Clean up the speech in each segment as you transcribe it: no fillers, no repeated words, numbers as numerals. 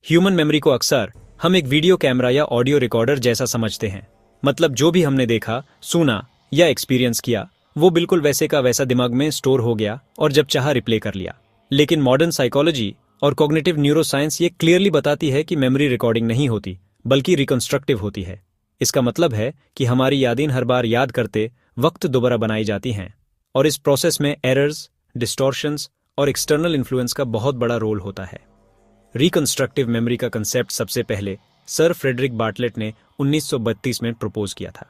Human memory को अक्सर हम एक वीडियो कैमरा या ऑडियो रिकॉर्डर जैसा समझते हैं। मतलब जो भी हमने देखा, सुना या एक्सपीरियंस किया वो बिल्कुल वैसे का वैसा दिमाग में स्टोर हो गया और जब चाहा रिप्ले कर लिया। लेकिन मॉडर्न साइकोलॉजी और कॉग्निटिव न्यूरोसाइंस ये क्लियरली बताती है कि मेमोरी रिकॉर्डिंग नहीं होती बल्कि रिकंस्ट्रक्टिव होती है। इसका मतलब है कि हमारी यादें हर बार याद करते वक्त दोबारा बनाई जाती हैं और इस प्रोसेस में एरर्स, डिस्टॉर्शंस और एक्सटर्नल इन्फ्लुएंस का बहुत बड़ा रोल होता है। रिकंस्ट्रक्टिव मेमोरी का कंसेप्ट सबसे पहले सर फ्रेडरिक बार्टलेट ने 1932 में प्रपोज किया था।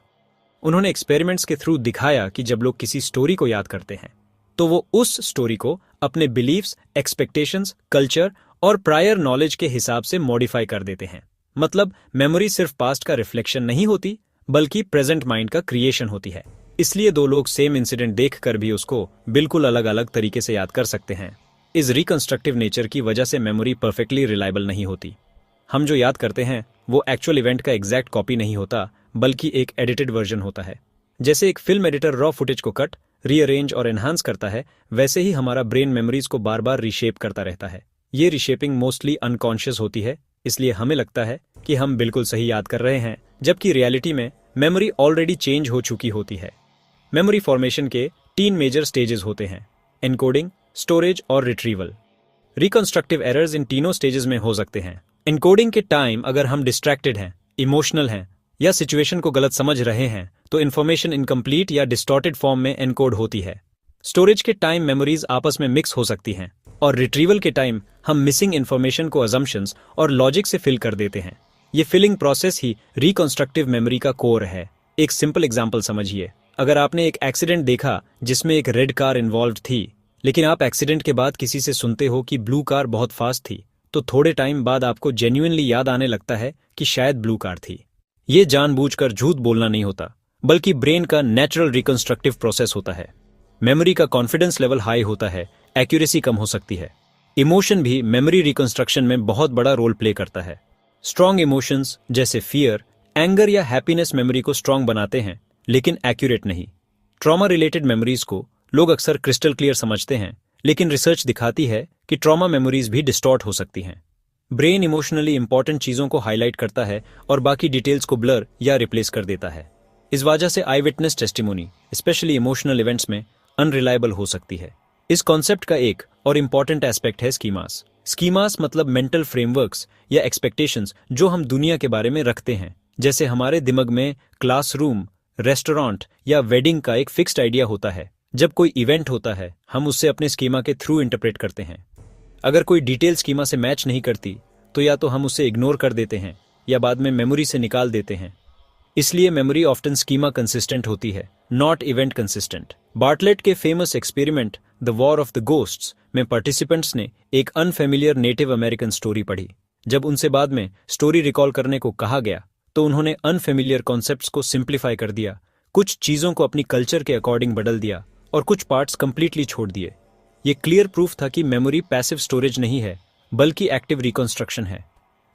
उन्होंने एक्सपेरिमेंट्स के थ्रू दिखाया कि जब लोग किसी स्टोरी को याद करते हैं तो वो उस स्टोरी को अपने बिलीफ्स, एक्सपेक्टेशंस, कल्चर और प्रायर नॉलेज के हिसाब से मॉडिफाई कर देते हैं। मतलब मेमोरी सिर्फ पास्ट का रिफ्लेक्शन नहीं होती बल्कि प्रेजेंट माइंड का क्रिएशन होती है। इसलिए दो लोग सेम इंसिडेंट देखकर भी उसको बिल्कुल अलग अलग तरीके से याद कर सकते हैं। इस रिकंस्ट्रक्टिव नेचर की वजह से मेमोरी परफेक्टली रिलायबल नहीं होती। हम जो याद करते हैं वो एक्चुअल इवेंट का एग्जैक्ट कॉपी नहीं होता बल्कि एक एडिटेड वर्जन होता है। जैसे एक फिल्म एडिटर रॉ फुटेज को कट, रीअरेंज और एनहांस करता है, वैसे ही हमारा ब्रेन मेमोरीज को बार बार रीशेप करता रहता है। ये रीशेपिंग मोस्टली अनकॉन्शियस होती है, इसलिए हमें लगता है कि हम बिल्कुल सही याद कर रहे हैं, जबकि रियलिटी में मेमोरी ऑलरेडी चेंज हो चुकी होती है। मेमोरी फॉर्मेशन के 3 मेजर स्टेजेस होते हैं: एनकोडिंग, स्टोरेज और रिट्रीवल। रिकंस्ट्रक्टिव एरर्स इन तीनों स्टेजेस में हो सकते हैं। एनकोडिंग के टाइम अगर हम डिस्ट्रैक्टेड हैं, इमोशनल हैं या सिचुएशन को गलत समझ रहे हैं तो इन्फॉर्मेशन इनकम्प्लीट या डिस्टॉर्टेड फॉर्म में एनकोड होती है। स्टोरेज के टाइम मेमोरीज आपस में मिक्स हो सकती हैं और रिट्रीवल के टाइम हम मिसिंग इन्फॉर्मेशन को अजम्पशंस और लॉजिक से फिल कर देते हैं। ये फिलिंग प्रोसेस ही रिकंस्ट्रक्टिव मेमोरी का कोर है। एक सिंपल एग्जांपल समझिए। अगर आपने एक एक्सीडेंट देखा जिसमें एक रेड कार इन्वॉल्व थी, लेकिन आप एक्सीडेंट के बाद किसी से सुनते हो कि ब्लू कार बहुत फास्ट थी, तो थोड़े टाइम बाद आपको जेन्युइनली याद आने लगता है कि शायद ब्लू कार थी। ये जानबूझकर झूठ बोलना नहीं होता बल्कि ब्रेन का नेचुरल रिकंस्ट्रक्टिव प्रोसेस होता है। मेमोरी का कॉन्फिडेंस लेवल हाई होता है, एक्यूरेसी कम हो सकती है। इमोशन भी मेमोरी रिकंस्ट्रक्शन में बहुत बड़ा रोल प्ले करता है। स्ट्रॉन्ग इमोशंस जैसे फियर, एंगर या हैप्पीनेस मेमोरी को स्ट्रॉन्ग बनाते हैं लेकिन एक्यूरेट नहीं। ट्रॉमा रिलेटेड मेमोरीज को लोग अक्सर क्रिस्टल क्लियर समझते हैं, लेकिन रिसर्च दिखाती है कि ट्रॉमा मेमोरीज भी डिस्टॉर्ट हो सकती हैं। ब्रेन इमोशनली इंपॉर्टेंट चीजों को हाईलाइट करता है और बाकी डिटेल्स को ब्लर या रिप्लेस कर देता है। इस वजह से eyewitness testimony specially emotional events में अनरिलायबल हो सकती है। इस कॉन्सेप्ट का एक और इम्पॉर्टेंट एस्पेक्ट है स्कीमास। स्कीमास मतलब मेंटल फ्रेमवर्क्स या एक्सपेक्टेशंस जो हम दुनिया के बारे में रखते हैं। जैसे हमारे दिमाग में क्लासरूम, रेस्टोरेंट या वेडिंग का एक फिक्स्ड आइडिया होता है। जब कोई इवेंट होता है हम उससे अपने स्कीमा के थ्रू इंटरप्रेट करते हैं। अगर कोई डिटेल स्कीमा से मैच नहीं करती तो या तो हम उसे इग्नोर कर देते हैं या बाद में मेमोरी से निकाल देते हैं। इसलिए मेमोरी ऑफ्टन स्कीमा कंसिस्टेंट होती है, नॉट इवेंट कंसिस्टेंट। बार्टलेट के famous experiment the war of the ghosts में पार्टिसिपेंट्स ने एक अनफेमिलियर नेटिव अमेरिकन स्टोरी पढ़ी। जब उनसे बाद में स्टोरी रिकॉल करने को कहा गया तो उन्होंने अनफेमिलियर कॉन्सेप्ट्स को सिंप्लीफाई कर दिया, कुछ चीजों को अपनी कल्चर के अकॉर्डिंग बदल दिया और कुछ पार्ट्स कंप्लीटली छोड़ दिए। ये क्लियर प्रूफ था कि मेमोरी पैसिव स्टोरेज नहीं है बल्कि एक्टिव रिकंस्ट्रक्शन है।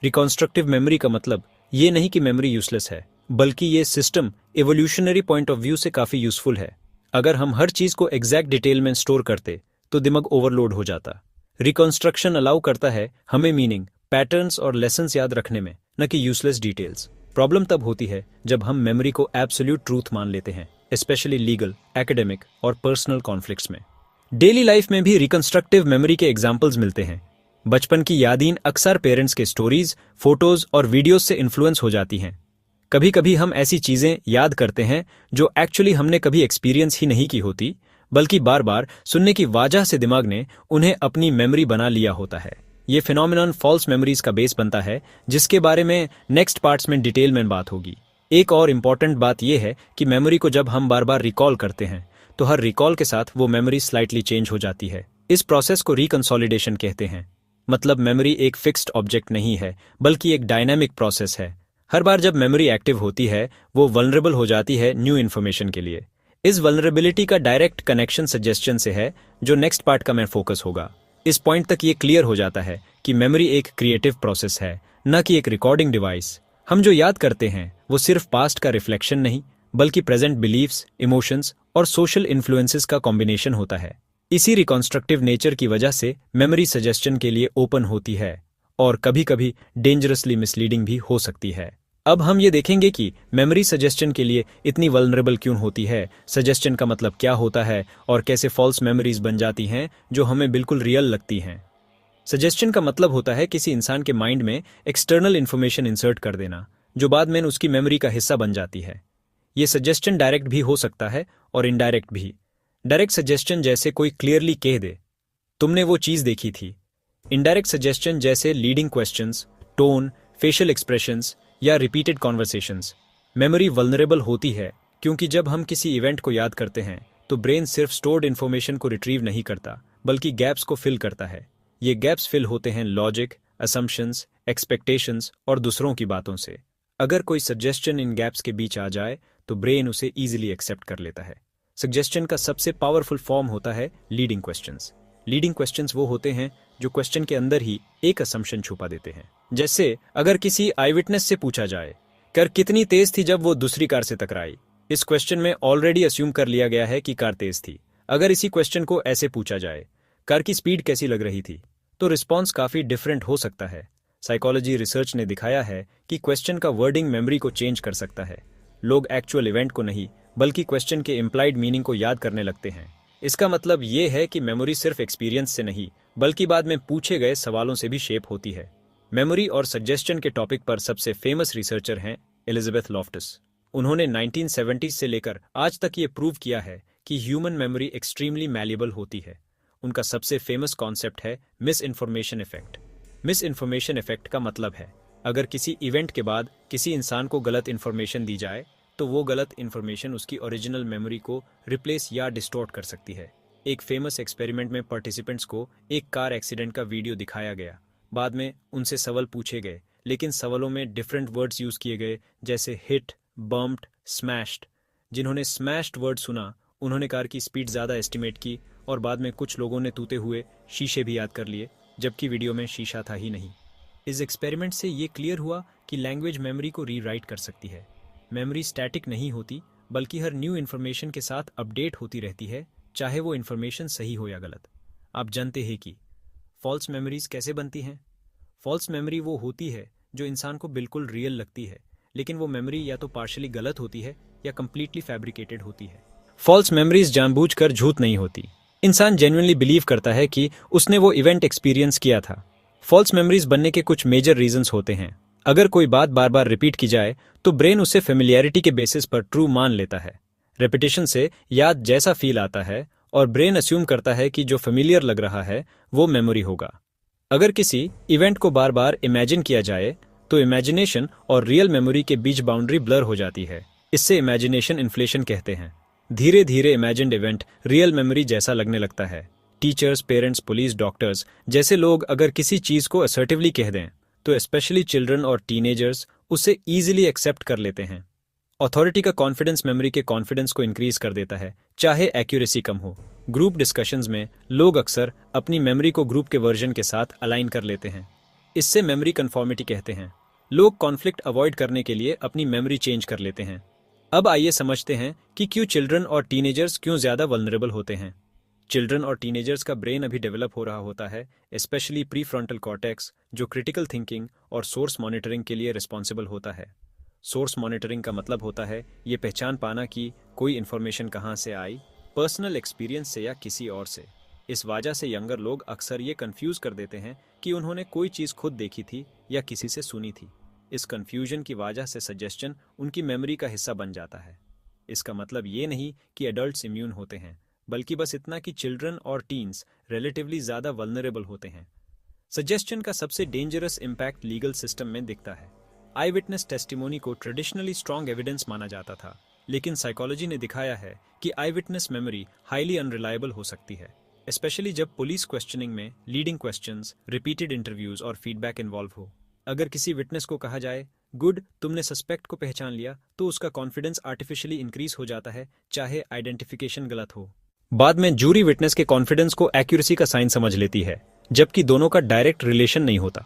रिकंस्ट्रक्टिव मेमोरी का मतलब ये नहीं कि मेमोरी यूजलेस है, बल्कि ये system evolutionary point of view से काफी यूजफुल है। अगर हम हर चीज को एग्जैक्ट डिटेल में स्टोर करते तो दिमाग ओवरलोड हो जाता। रिकंस्ट्रक्शन अलाउ करता है हमें मीनिंग, पैटर्न्स और लेसन्स याद रखने में, न कि यूजलेस डिटेल्स। प्रॉब्लम तब होती है जब हम मेमोरी को एब्सोल्यूट ट्रूथ मान लेते हैं, स्पेशली लीगल, एकेडमिक और पर्सनल कॉन्फ्लिक्ट्स में। डेली लाइफ में भी रिकंस्ट्रक्टिव मेमोरी के एग्जाम्पल्स मिलते हैं। बचपन की यादें अक्सर पेरेंट्स के स्टोरीज, फोटोज और वीडियोज से इन्फ्लुएंस हो जाती हैं। कभी कभी हम ऐसी चीजें याद करते हैं जो एक्चुअली हमने कभी एक्सपीरियंस ही नहीं की होती, बल्कि बार बार सुनने की वजह से दिमाग ने उन्हें अपनी मेमोरी बना लिया होता है। ये फिनोमिनन फॉल्स मेमोरीज का बेस बनता है, जिसके बारे में नेक्स्ट पार्ट्स में डिटेल में बात होगी। एक और इम्पॉर्टेंट बात यह है कि मेमोरी को जब हम बार बार रिकॉल करते हैं तो हर रिकॉल के साथ वो मेमोरी स्लाइटली चेंज हो जाती है। इस प्रोसेस को रिकंसोलिडेशन कहते हैं। मतलब मेमोरी एक फिक्स्ड ऑब्जेक्ट नहीं है बल्कि एक डायनामिक प्रोसेस है। हर बार जब मेमोरी एक्टिव होती है वो वल्नरेबल हो जाती है न्यू इन्फॉर्मेशन के लिए। इस वल्नरेबिलिटी का डायरेक्ट कनेक्शन सजेस्शन से है, जो नेक्स्ट पार्ट का मैं फोकस होगा। इस पॉइंट तक ये क्लियर हो जाता है कि मेमोरी एक क्रिएटिव प्रोसेस है, न कि एक रिकॉर्डिंग डिवाइस। हम जो याद करते हैं वो सिर्फ पास्ट का रिफ्लेक्शन नहीं बल्कि प्रेजेंट बिलीव्स, इमोशंस और सोशल इन्फ्लुएंसेस का कॉम्बिनेशन होता है। इसी रिकंस्ट्रक्टिव नेचर की वजह से मेमोरी सजेस्शन के लिए ओपन होती है और कभी कभी डेंजरसली मिसलीडिंग भी हो सकती है। अब हम ये देखेंगे कि मेमोरी सजेशन के लिए इतनी वल्नरेबल क्यों होती है, सजेशन का मतलब क्या होता है और कैसे फॉल्स मेमोरीज बन जाती हैं जो हमें बिल्कुल रियल लगती हैं। सजेशन का मतलब होता है किसी इंसान के माइंड में एक्सटर्नल इन्फॉर्मेशन इंसर्ट कर देना जो बाद में उसकी मेमोरी का हिस्सा बन जाती है। ये सजेशन डायरेक्ट भी हो सकता है और इनडायरेक्ट भी। डायरेक्ट सजेशन जैसे कोई क्लियरली कह दे तुमने वो चीज़ देखी थी। इनडायरेक्ट सजेशन जैसे leading questions, tone, facial expressions या रिपीटेड कॉन्वर्सेशंस। मेमोरी वल्नरेबल होती है क्योंकि जब हम किसी इवेंट को याद करते हैं तो ब्रेन सिर्फ स्टोर्ड इन्फॉर्मेशन को रिट्रीव नहीं करता बल्कि गैप्स को फिल करता है। ये गैप्स फिल होते हैं लॉजिक, असम्पशंस, एक्सपेक्टेशंस और दूसरों की बातों से। अगर कोई सजेशन इन गैप्स के बीच आ जाए तो ब्रेन उसे ईजिली एक्सेप्ट कर लेता है। सजेशन का सबसे पावरफुल फॉर्म होता है लीडिंग क्वेश्चंस। लीडिंग क्वेश्चंस वो होते हैं जो क्वेश्चन के अंदर ही एक असम्पशन छुपा देते हैं। जैसे अगर किसी आई विटनेस से पूछा जाए कार कितनी तेज थी जब वो दूसरी कार से टकराई। इस क्वेश्चन में ऑलरेडी अस्यूम कर लिया गया है कि कार तेज थी। अगर इसी क्वेश्चन को ऐसे पूछा जाए कार की स्पीड कैसी लग रही थी तो रिस्पॉन्स काफी डिफरेंट हो सकता है। साइकोलॉजी रिसर्च ने दिखाया है कि क्वेश्चन का वर्डिंग मेमोरी को चेंज कर सकता है। लोग एक्चुअल इवेंट को नहीं बल्कि क्वेश्चन के इम्प्लाइड मीनिंग को याद करने लगते हैं। इसका मतलब ये है कि मेमोरी सिर्फ एक्सपीरियंस से नहीं बल्कि बाद में पूछे गए सवालों से भी शेप होती है। मेमोरी और सजेशन के टॉपिक पर सबसे फेमस रिसर्चर हैं एलिजाबेथ लॉफ्टस। उन्होंने 1970 से लेकर आज तक ये प्रूव किया है कि ह्यूमन मेमोरी एक्सट्रीमली मैलिएबल होती है। उनका सबसे फेमस कॉन्सेप्ट है miss information effect. Miss information effect का मतलब है अगर किसी इवेंट के बाद किसी इंसान को गलत इन्फॉर्मेशन दी जाए तो वो गलत इन्फॉर्मेशन उसकी ओरिजिनल मेमोरी को रिप्लेस या डिस्टॉर्ट कर सकती है। एक फेमस एक्सपेरिमेंट में पार्टिसिपेंट्स को एक कार एक्सीडेंट का वीडियो दिखाया गया। बाद में उनसे सवाल पूछे गए लेकिन सवालों में डिफरेंट वर्ड्स यूज किए गए जैसे हिट, बम्प्ड, स्मैश्ड। जिन्होंने स्मैश्ड वर्ड सुना उन्होंने कार की स्पीड ज़्यादा एस्टिमेट की और बाद में कुछ लोगों ने टूटे हुए शीशे भी याद कर लिए जबकि वीडियो में शीशा था ही नहीं। इस एक्सपेरिमेंट से ये क्लियर हुआ कि लैंग्वेज मेमोरी को रीराइट कर सकती है। मेमोरी स्टैटिक नहीं होती बल्कि हर न्यू इन्फॉर्मेशन के साथ अपडेट होती रहती है, चाहे वो इन्फॉर्मेशन सही हो या गलत। आप जानते हैं कि फॉल्स मेमोरीज कैसे बनती हैं? फॉल्स मेमोरी वो होती है जो इंसान को बिल्कुल रियल लगती है लेकिन वो मेमोरी या तो पार्शियली गलत होती है या कंप्लीटली फैब्रिकेटेड होती है। फॉल्स मेमोरीज जानबूझकर झूठ नहीं होती। इंसान जेन्युइनली बिलीव करता है कि उसने वो इवेंट एक्सपीरियंस किया था। फॉल्स मेमोरीज बनने के कुछ मेजर रीजंस होते हैं। अगर कोई बात बार बार रिपीट की जाए तो ब्रेन उसे फेमिलियरिटी के बेसिस पर ट्रू मान लेता है। रेपिटेशन से याद जैसा फील आता है और ब्रेन अस्यूम करता है कि जो फेमिलियर लग रहा है वो मेमोरी होगा। अगर किसी इवेंट को बार बार इमेजिन किया जाए तो इमेजिनेशन और रियल मेमोरी के बीच बाउंड्री ब्लर हो जाती है। इससे इमेजिनेशन इन्फ्लेशन कहते हैं। धीरे धीरे इमेजिन्ड इवेंट रियल मेमोरी जैसा लगने लगता है। टीचर्स, पेरेंट्स, पुलिस, डॉक्टर्स जैसे लोग अगर किसी चीज को असर्टिवली कह दें तो स्पेशली चिल्ड्रन और टीनेजर्स उसे ईजिली एक्सेप्ट कर लेते हैं। अथॉरिटी का कॉन्फिडेंस मेमोरी के कॉन्फिडेंस को इंक्रीज कर देता है, चाहे एक्यूरेसी कम हो। ग्रुप डिस्कशंस में लोग अक्सर अपनी मेमोरी को ग्रुप के वर्जन के साथ अलाइन कर लेते हैं। इससे मेमोरी कन्फॉर्मिटी कहते हैं। लोग कॉन्फ्लिक्ट अवॉइड करने के लिए अपनी मेमोरी चेंज कर लेते हैं। अब आइए समझते हैं कि क्यों चिल्ड्रन और टीनेजर्स क्यों ज्यादा वल्नरेबल होते हैं। चिल्ड्रन और टीनेजर्स का ब्रेन अभी डेवलप हो रहा होता है, स्पेशली प्री फ्रंटल कॉर्टेक्स जो क्रिटिकल थिंकिंग और सोर्स मॉनिटरिंग के लिए रिस्पॉन्सिबल होता है। सोर्स मॉनिटरिंग का मतलब होता है ये पहचान पाना कि कोई इन्फॉर्मेशन कहाँ से आई, पर्सनल एक्सपीरियंस से या किसी और से। इस वजह से यंगर लोग अक्सर ये कंफ्यूज कर देते हैं कि उन्होंने कोई चीज़ खुद देखी थी या किसी से सुनी थी। इस कंफ्यूजन की वजह से सजेशन उनकी मेमोरी का हिस्सा बन जाता है। इसका मतलब ये नहीं कि एडल्ट्स इम्यून होते हैं, बल्कि बस इतना कि चिल्ड्रन और टीन्स रिलेटिवली ज़्यादा वल्नरेबल होते हैं। सजेशन का सबसे डेंजरस इम्पैक्ट लीगल सिस्टम में दिखता है। आई विटनेस टेस्टिमोनी को ट्रेडिशनली स्ट्रॉन्ग एविडेंस माना जाता था, लेकिन साइकोलॉजी ने दिखाया है कि आई विटनेस मेमोरी हाईली अनरिलायबल हो सकती है, स्पेशली जब पुलिस क्वेश्चनिंग में लीडिंग क्वेश्चंस, रिपीटेड इंटरव्यूज और फीडबैक इन्वॉल्व हो। अगर किसी विटनेस को कहा जाए गुड तुमने सस्पेक्ट को पहचान लिया तो उसका कॉन्फिडेंस आर्टिफिशियली इंक्रीज हो जाता है, चाहे आइडेंटिफिकेशन गलत हो। बाद में जूरी विटनेस के कॉन्फिडेंस को एक्यूरेसी का साइन समझ लेती है, जबकि दोनों का डायरेक्ट रिलेशन नहीं होता।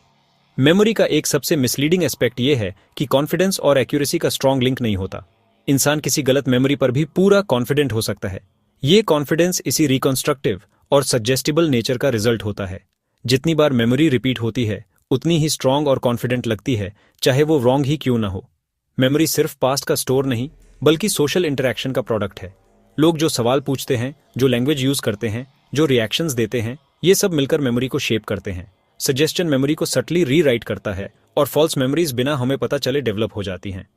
मेमोरी का एक सबसे मिसलीडिंग एस्पेक्ट यह है कि कॉन्फिडेंस और एक्यूरेसी का स्ट्रॉन्ग लिंक नहीं होता। इंसान किसी गलत मेमोरी पर भी पूरा कॉन्फिडेंट हो सकता है। ये कॉन्फिडेंस इसी रिकंस्ट्रक्टिव और सजेस्टिबल नेचर का रिजल्ट होता है। जितनी बार मेमोरी रिपीट होती है उतनी ही स्ट्रांग और कॉन्फिडेंट लगती है, चाहे वो रॉन्ग ही क्यों ना हो। मेमोरी सिर्फ पास्ट का स्टोर नहीं, बल्कि सोशल इंटरेक्शन का प्रोडक्ट है। लोग जो सवाल पूछते हैं, जो लैंग्वेज यूज करते हैं, जो रिएक्शंस देते हैं, ये सब मिलकर मेमोरी को शेप करते हैं। सजेस्शन मेमोरी को सटली रीराइट करता है और फॉल्स मेमोरीज बिना हमें पता चले डेवलप हो जाती हैं।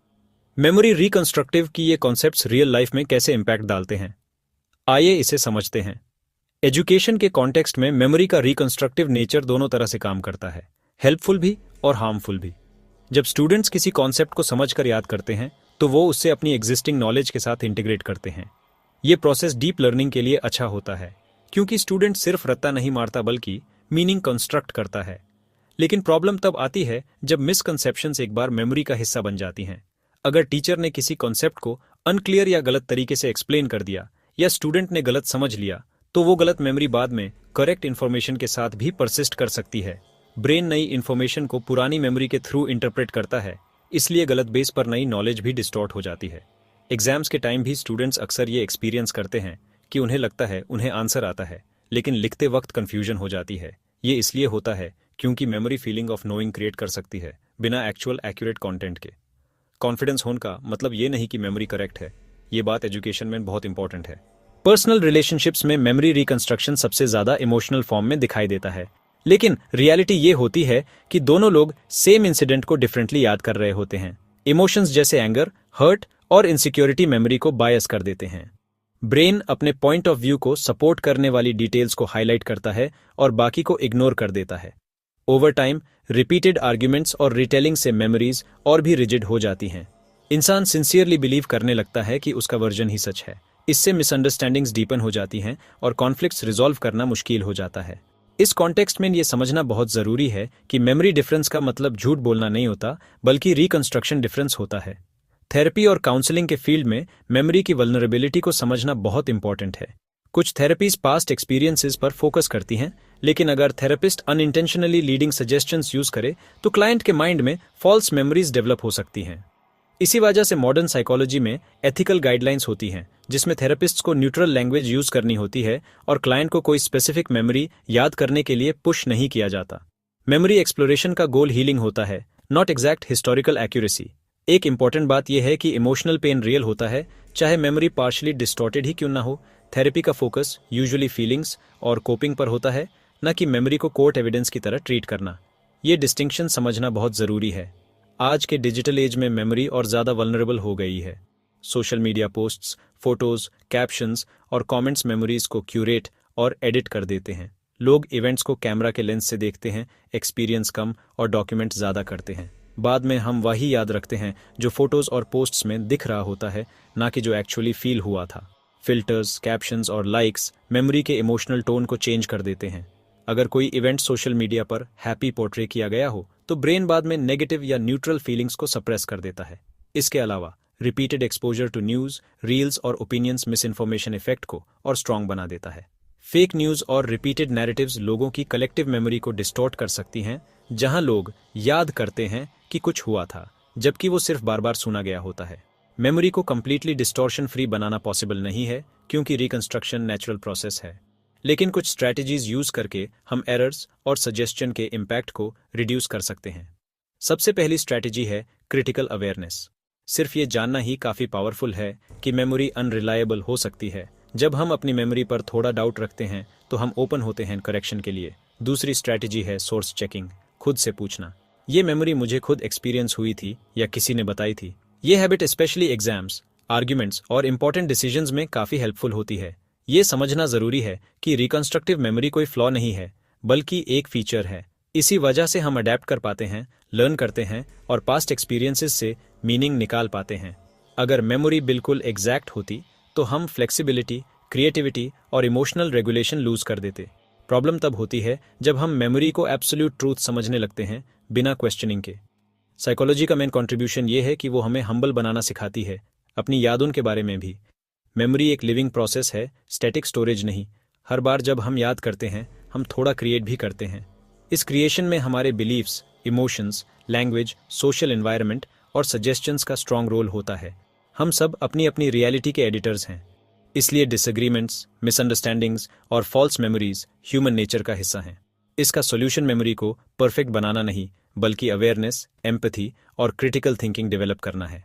मेमोरी रिकंस्ट्रक्टिव की ये कॉन्सेप्ट्स रियल लाइफ में कैसे इंपैक्ट डालते हैं, आइए इसे समझते हैं। एजुकेशन के कॉन्टेक्स्ट में मेमोरी का रिकंस्ट्रक्टिव नेचर दोनों तरह से काम करता है, हेल्पफुल भी और हार्मफुल भी। जब स्टूडेंट्स किसी कॉन्सेप्ट को समझकर याद करते हैं तो वो उससे अपनी एग्जिस्टिंग नॉलेज के साथ इंटीग्रेट करते हैं। ये प्रोसेस डीप लर्निंग के लिए अच्छा होता है, क्योंकि स्टूडेंट सिर्फ रट्टा नहीं मारता बल्कि मीनिंग कंस्ट्रक्ट करता है। लेकिन प्रॉब्लम तब आती है जब मिसकंसेप्शंस एक बार मेमोरी का हिस्सा बन जाती हैं। अगर टीचर ने किसी कॉन्सेप्ट को अनक्लियर या गलत तरीके से एक्सप्लेन कर दिया, या स्टूडेंट ने गलत समझ लिया, तो वो गलत मेमोरी बाद में करेक्ट इन्फॉर्मेशन के साथ भी परसिस्ट कर सकती है। ब्रेन नई इन्फॉर्मेशन को पुरानी मेमोरी के थ्रू इंटरप्रेट करता है, इसलिए गलत बेस पर नई नॉलेज भी डिस्टॉर्ट हो जाती है। एग्जाम्स के टाइम भी स्टूडेंट्स अक्सर ये एक्सपीरियंस करते हैं कि उन्हें लगता है उन्हें आंसर आता है, लेकिन लिखते वक्त कन्फ्यूजन हो जाती है। ये इसलिए होता है क्योंकि memory feeling of knowing create कर सकती है बिना एक्चुअल एक्यूरेट कंटेंट के। कॉन्फिडेंस होने का मतलब ये नहीं कि मेमोरी करेक्ट है, ये बात एजुकेशन में बहुत इंपॉर्टेंट है। पर्सनल रिलेशनशिप्स में मेमोरी रिकंस्ट्रक्शन सबसे ज्यादा इमोशनल फॉर्म में दिखाई देता है, लेकिन रियलिटी ये होती है कि दोनों लोग सेम इंसिडेंट को डिफरेंटली याद कर रहे होते हैं। इमोशंस जैसे एंगर, हर्ट और इनसिक्योरिटी मेमोरी को बायस कर देते हैं। ब्रेन अपने पॉइंट ऑफ व्यू को सपोर्ट करने वाली डिटेल्स को हाईलाइट करता है और बाकी को इग्नोर कर देता है। ओवर टाइम रिपीटेड आर्ग्यूमेंट्स और रिटेलिंग से मेमोरीज और भी रिजिड हो जाती हैं। इंसान सिंसियरली बिलीव करने लगता है कि उसका वर्जन ही सच है। इससे मिसअंडरस्टैंडिंग्स डीपन हो जाती हैं और कॉन्फ्लिक्ट्स रिजॉल्व करना मुश्किल हो जाता है। इस कॉन्टेक्स्ट में ये समझना बहुत जरूरी है कि मेमोरी डिफरेंस का मतलब झूठ बोलना नहीं होता, बल्कि रिकंस्ट्रक्शन डिफरेंस होता है। थेरेपी और काउंसलिंग के फील्ड में मेमोरी की वल्नरेबिलिटी को समझना बहुत इंपॉर्टेंट है। कुछ थेरेपीज पास्ट एक्सपीरियंसेस पर फोकस करती हैं, लेकिन अगर therapist unintentionally leading suggestions use करे तो क्लाइंट के माइंड में फॉल्स मेमोरीज डेवलप हो सकती हैं। इसी वजह से मॉडर्न साइकोलॉजी में एथिकल गाइडलाइंस होती हैं, जिसमें थेरेपिस्ट्स को न्यूट्रल लैंग्वेज यूज करनी होती है और क्लाइंट को कोई स्पेसिफिक मेमोरी याद करने के लिए पुश नहीं किया जाता। मेमोरी एक्सप्लोरेशन का गोल हीलिंग होता है, नॉट एग्जैक्ट हिस्टोरिकल एक्यूरेसी। एक इंपॉर्टेंट बात यह है कि इमोशनल पेन रियल होता है, चाहे मेमोरी पार्शली डिस्टॉर्टेड ही क्यों ना हो। थेरेपी का फोकस यूजुअली फीलिंग्स और कोपिंग पर होता है, न कि मेमोरी को कोर्ट एविडेंस की तरह ट्रीट करना। ये डिस्टिंक्शन समझना बहुत जरूरी है। आज के डिजिटल एज में मेमोरी और ज़्यादा वल्नरेबल हो गई है। Social media posts, photos, captions और कमेंट्स मेमोरीज को क्यूरेट और एडिट कर देते हैं। लोग इवेंट्स को कैमरा के लेंस से देखते हैं, एक्सपीरियंस कम और डॉक्यूमेंट ज़्यादा करते हैं। बाद में हम वही याद रखते हैं जो फोटोज और पोस्ट्स में दिख रहा होता है, ना कि जो एक्चुअली फील हुआ था। फिल्टर्स, कैप्शंस और लाइक्स मेमोरी के इमोशनल टोन को चेंज कर देते हैं। अगर कोई इवेंट सोशल मीडिया पर हैप्पी पोर्ट्रे किया गया हो तो ब्रेन बाद में नेगेटिव या न्यूट्रल फीलिंग्स को सप्रेस कर देता है। इसके अलावा repeated exposure to news, reels और ओपिनियंस मिस इन्फॉर्मेशन इफेक्ट को और स्ट्रॉन्ग बना देता है। फेक न्यूज़ और रिपीटेड नैरेटिव्स लोगों की कलेक्टिव मेमोरी को डिस्टॉर्ट कर सकती हैं, जहां लोग याद करते हैं कि कुछ हुआ था, जबकि वो सिर्फ बार बार सुना गया होता है। मेमोरी को कंप्लीटली डिस्टॉर्शन फ्री बनाना पॉसिबल नहीं है, क्योंकि रिकंस्ट्रक्शन नेचुरल प्रोसेस है। लेकिन कुछ स्ट्रैटेजीज यूज करके हम एरर्स और सजेस्शन के इम्पैक्ट को रिड्यूस कर सकते हैं। सबसे पहली स्ट्रैटेजी है क्रिटिकल अवेयरनेस। सिर्फ ये जानना ही काफ़ी पावरफुल है कि मेमोरी अनरिलायबल हो सकती है। जब हम अपनी मेमोरी पर थोड़ा डाउट रखते हैं तो हम ओपन होते हैं करेक्शन के लिए। दूसरी स्ट्रैटेजी है सोर्स चेकिंग। खुद से पूछना, ये मेमोरी मुझे खुद एक्सपीरियंस हुई थी या किसी ने बताई थी। ये हैबिट स्पेशली एग्जाम्स, आर्ग्यूमेंट्स और इंपॉर्टेंट डिसीजंस में काफ़ी हेल्पफुल होती है। ये समझना जरूरी है कि रिकंस्ट्रक्टिव मेमोरी कोई फ्लॉ नहीं है, बल्कि एक फीचर है। इसी वजह से हम अडेप्ट कर पाते हैं, लर्न करते हैं और पास्ट एक्सपीरियंसेस से मीनिंग निकाल पाते हैं। अगर मेमोरी बिल्कुल एग्जैक्ट होती तो हम फ्लेक्सिबिलिटी, क्रिएटिविटी और इमोशनल रेगुलेशन लूज कर देते। प्रॉब्लम तब होती है जब हम मेमोरी को एब्सोल्यूट ट्रूथ समझने लगते हैं बिना क्वेश्चनिंग के। साइकोलॉजी का मेन कंट्रीब्यूशन ये है कि वो हमें हम्बल बनाना सिखाती है, अपनी यादों के बारे में भी। मेमोरी एक लिविंग प्रोसेस है, स्टैटिक स्टोरेज नहीं। हर बार जब हम याद करते हैं, हम थोड़ा क्रिएट भी करते हैं। इस क्रिएशन में हमारे beliefs, emotions, language, social environment और सजेशंस का स्ट्रॉन्ग रोल होता है। हम सब अपनी अपनी रियलिटी के एडिटर्स हैं, इसलिए डिसएग्रीमेंट्स, मिसअंडरस्टैंडिंग्स और फॉल्स मेमोरीज ह्यूमन नेचर का हिस्सा हैं। इसका सॉल्यूशन मेमोरी को परफेक्ट बनाना नहीं, बल्कि अवेयरनेस, एम्पैथी और क्रिटिकल थिंकिंग डेवलप करना है।